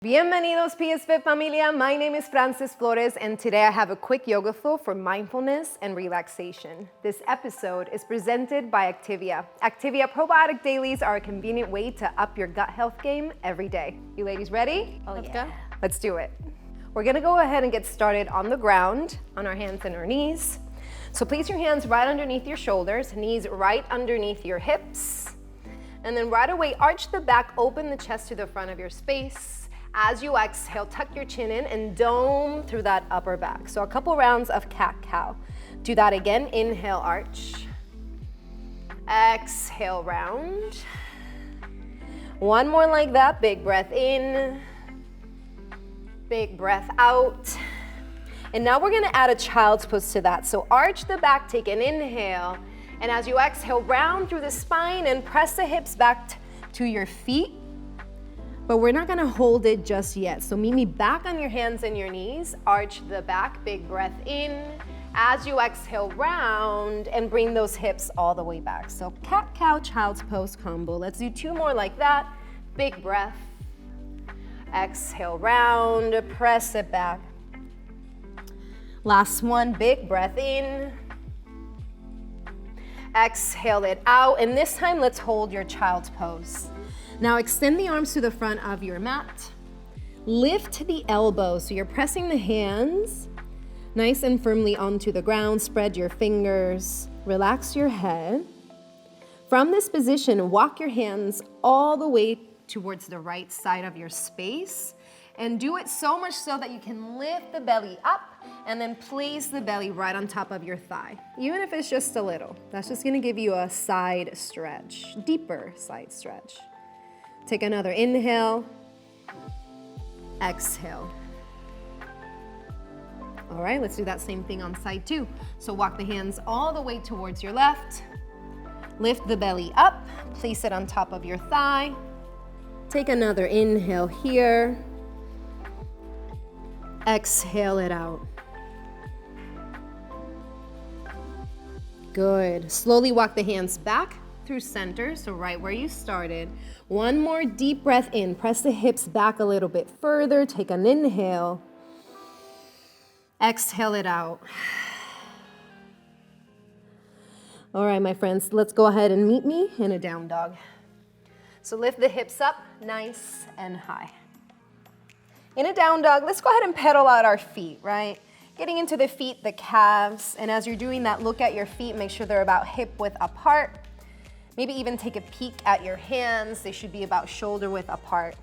Bienvenidos PS Fit familia, my name is Flores and today I have a quick yoga flow for mindfulness and relaxation. This episode is presented by Activia. Activia probiotic dailies are a convenient way to up your gut health game every day. You ladies ready? Let's go. Let's do it. We're gonna go ahead and get started on the ground, on our hands and our knees. So place your hands right underneath your shoulders, knees right underneath your hips. And then right away, arch the back, open the chest to the front of your space. As you exhale, tuck your chin in and dome through that upper back. So a couple rounds of cat-cow. Do that again, inhale, arch. Exhale, round. One more like that, big breath in. Big breath out. And now we're gonna add a child's pose to that. So arch the back, take an inhale. And as you exhale, round through the spine and press the hips back to your feet. But we're not gonna hold it just yet. So meet me back on your hands and your knees. Arch the back, big breath in. As you exhale, round and bring those hips all the way back. So cat-cow, child's pose combo. Let's do two more like that. Big breath. Exhale, round, press it back. Last one, big breath in. Exhale it out, and this time let's hold your child's pose. Now extend the arms to the front of your mat. Lift the elbows, so you're pressing the hands nice and firmly onto the ground. Spread your fingers, relax your head. From this position, walk your hands all the way towards the right side of your space. And do it so much so that you can lift the belly up and then place the belly right on top of your thigh. Even if it's just a little. That's just gonna give you a side stretch, deeper side stretch. Take another inhale, exhale. All right, let's do that same thing on side two. So walk the hands all the way towards your left. Lift the belly up, place it on top of your thigh. Take another inhale here. Exhale it out. Good. Slowly walk the hands back through center, so right where you started. One more deep breath in. Press the hips back a little bit further. Take an inhale. Exhale it out. All right, my friends, let's go ahead and meet me in a down dog. So lift the hips up nice and high. In a down dog, let's go ahead and pedal out our feet, right? Getting into the feet, the calves, and as you're doing that, look at your feet, make sure they're about hip width apart. Maybe even take a peek at your hands. They should be about shoulder width apart.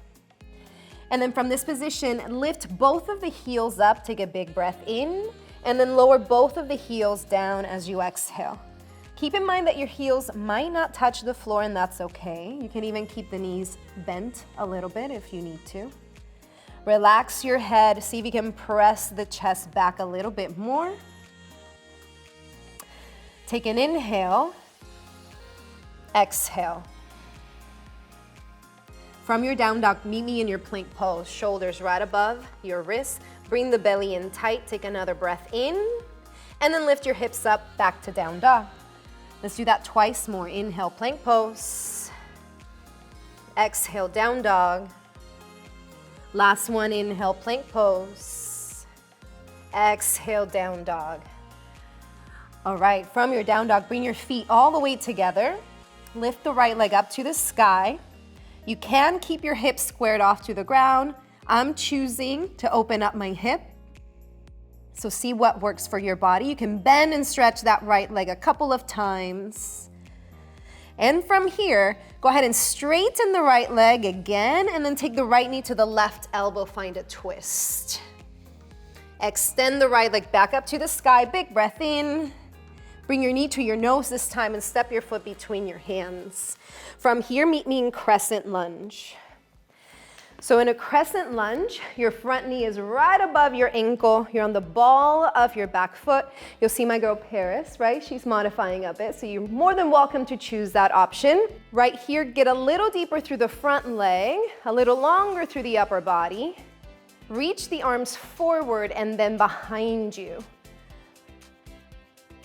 And then from this position, lift both of the heels up, take a big breath in, and then lower both of the heels down as you exhale. Keep in mind that your heels might not touch the floor, and that's okay. You can even keep the knees bent a little bit if you need to. Relax your head. See if you can press the chest back a little bit more. Take an inhale. Exhale. From your down dog, meet me in your plank pose. Shoulders right above your wrists. Bring the belly in tight. Take another breath in. And then lift your hips up back to down dog. Let's do that twice more. Inhale, plank pose. Exhale, down dog. Last one, inhale, plank pose. Exhale, down dog. All right, from your down dog, bring your feet all the way together. Lift the right leg up to the sky. You can keep your hips squared off to the ground. I'm choosing to open up my hip. So see what works for your body. You can bend and stretch that right leg a couple of times. And from here, go ahead and straighten the right leg again, and then take the right knee to the left elbow, find a twist. Extend the right leg back up to the sky, big breath in. Bring your knee to your nose this time and step your foot between your hands. From here, meet me in crescent lunge. So in a crescent lunge, your front knee is right above your ankle. You're on the ball of your back foot. You'll see my girl Terris, right? She's modifying a bit, so you're more than welcome to choose that option. Right here, get a little deeper through the front leg, a little longer through the upper body. Reach the arms forward and then behind you.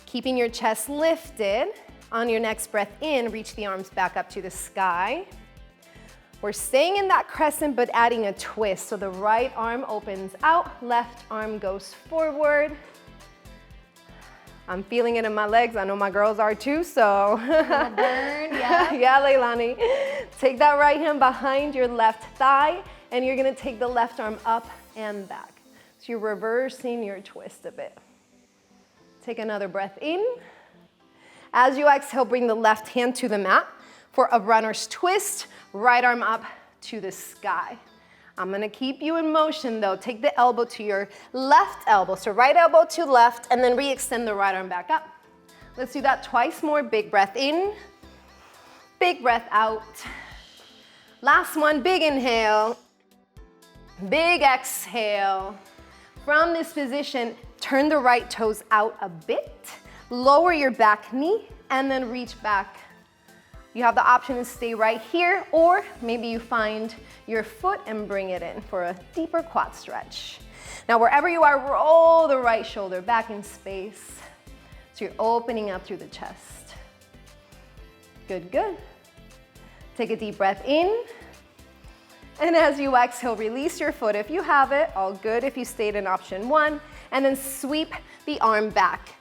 Keeping your chest lifted. On your next breath in, reach the arms back up to the sky. We're staying in that crescent, but adding a twist. So the right arm opens out, left arm goes forward. I'm feeling it in my legs. I know my girls are too, so. Burn, yeah. Yeah, Leilani. Take that right hand behind your left thigh, and you're gonna take the left arm up and back. So you're reversing your twist a bit. Take another breath in. As you exhale, bring the left hand to the mat for a runner's twist, right arm up to the sky. I'm gonna keep you in motion though. Take the elbow to your left elbow. So right elbow to left, and then re-extend the right arm back up. Let's do that twice more. Big breath in, big breath out. Last one, big inhale, big exhale. From this position, turn the right toes out a bit, lower your back knee, and then reach back. You have the option to stay right here, or maybe you find your foot and bring it in for a deeper quad stretch. Now, wherever you are, roll the right shoulder back in space. So you're opening up through the chest. Good, good. Take a deep breath in. And as you exhale, release your foot if you have it. All good if you stayed in option one. And then sweep the arm back.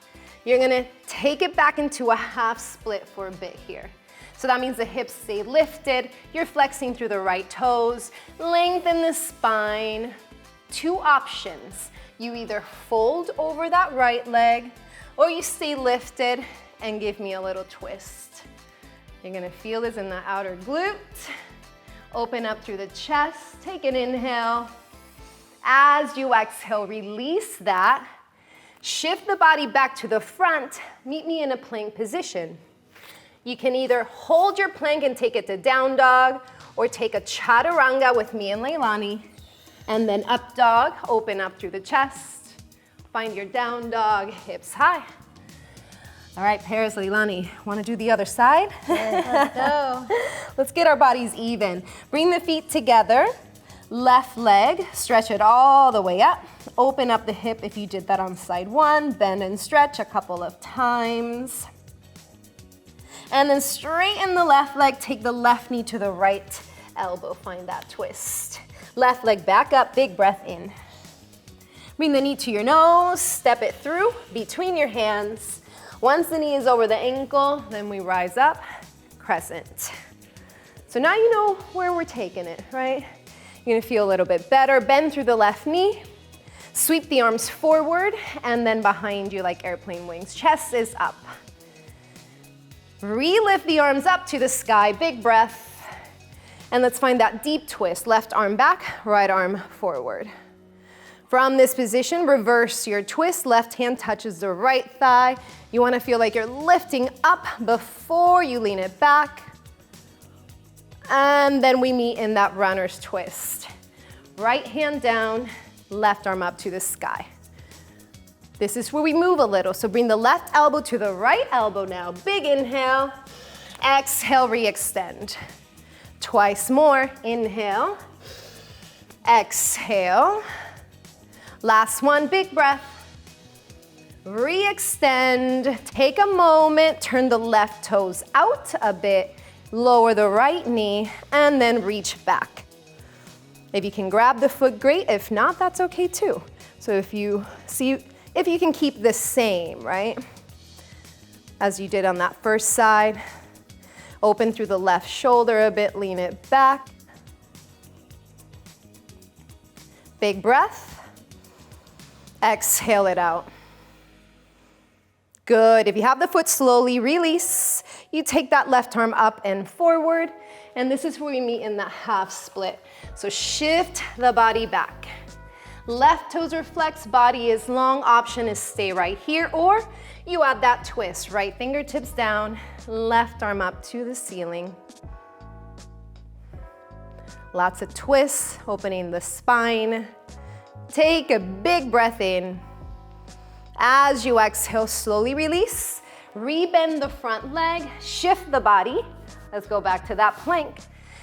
You're gonna take it back into a half split for a bit here. So that means the hips stay lifted, you're flexing through the right toes, lengthen the spine. Two options. You either fold over that right leg, or you stay lifted and give me a little twist. You're gonna feel this in the outer glute. Open up through the chest, take an inhale. As you exhale, release that. Shift the body back to the front, meet me in a plank position. You can either hold your plank and take it to down dog, or take a chaturanga with me and Leilani, and then up dog, open up through the chest. Find your down dog, hips high. All right, Terris, Leilani, wanna do the other side? Yes, let's go. Let's get our bodies even. Bring the feet together, left leg, stretch it all the way up. Open up the hip if you did that on side one, bend and stretch a couple of times. And then straighten the left leg, take the left knee to the right elbow, find that twist. Left leg back up, big breath in. Bring the knee to your nose, step it through between your hands. Once the knee is over the ankle, then we rise up, crescent. So now you know where we're taking it, right? You're gonna feel a little bit better. Bend through the left knee, sweep the arms forward, and then behind you like airplane wings. Chest is up. Re-lift the arms up to the sky, big breath. And let's find that deep twist. Left arm back, right arm forward. From this position, reverse your twist. Left hand touches the right thigh. You wanna feel like you're lifting up before you lean it back. And then we meet in that runner's twist. Right hand down, left arm up to the sky. This is where we move a little. So bring the left elbow to the right elbow now. Big inhale, exhale, re-extend. Twice more, inhale, exhale. Last one, big breath. Re-extend, take a moment, turn the left toes out a bit, lower the right knee, and then reach back. If you can grab the foot, great. If not, that's okay too. So if you can keep the same, right? As you did on that first side. Open through the left shoulder a bit, lean it back. Big breath. Exhale it out. Good. If you have the foot, slowly release. You take that left arm up and forward, and this is where we meet in the half split. So shift the body back. Left toes are flexed, body is long. Option is stay right here, or you add that twist. Right fingertips down, left arm up to the ceiling. Lots of twists, opening the spine. Take a big breath in. As you exhale, slowly release. Rebend the front leg, shift the body. Let's go back to that plank.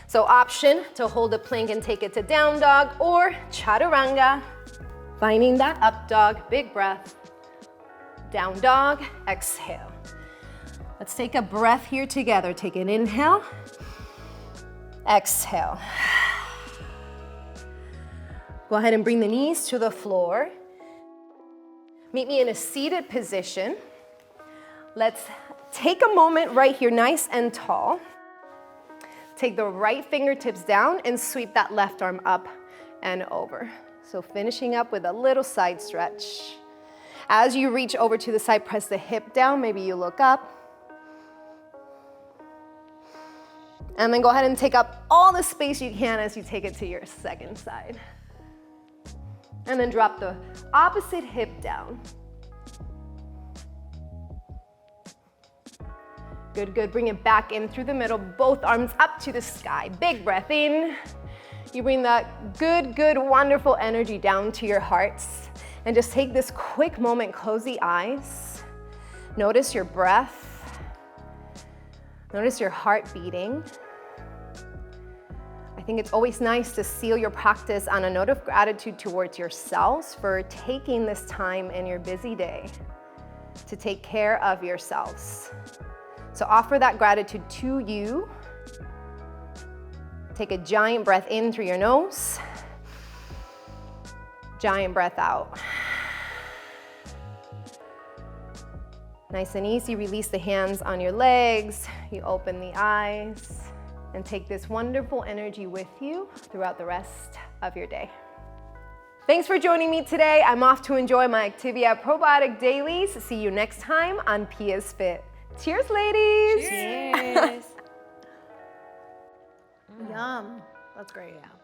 So option to hold the plank and take it to down dog, or chaturanga. Finding that up dog, big breath. Down dog, exhale. Let's take a breath here together. Take an inhale. Exhale. Go ahead and bring the knees to the floor. Meet me in a seated position. Let's take a moment right here, nice and tall. Take the right fingertips down and sweep that left arm up and over. So finishing up with a little side stretch. As you reach over to the side, press the hip down. Maybe you look up. And then go ahead and take up all the space you can as you take it to your second side. And then drop the opposite hip down. Good, good. Bring it back in through the middle, both arms up to the sky. Big breath in. You bring that good, good, wonderful energy down to your hearts. And just take this quick moment, close the eyes. Notice your breath. Notice your heart beating. I think it's always nice to seal your practice on a note of gratitude towards yourselves for taking this time in your busy day to take care of yourselves. So offer that gratitude to you. Take a giant breath in through your nose. Giant breath out. Nice and easy, release the hands on your legs. You open the eyes and take this wonderful energy with you throughout the rest of your day. Thanks for joining me today. I'm off to enjoy my Activia Probiotic Dailies. See you next time on Pia's Fit. Cheers, ladies. Cheers. Yum. That's great. Yeah.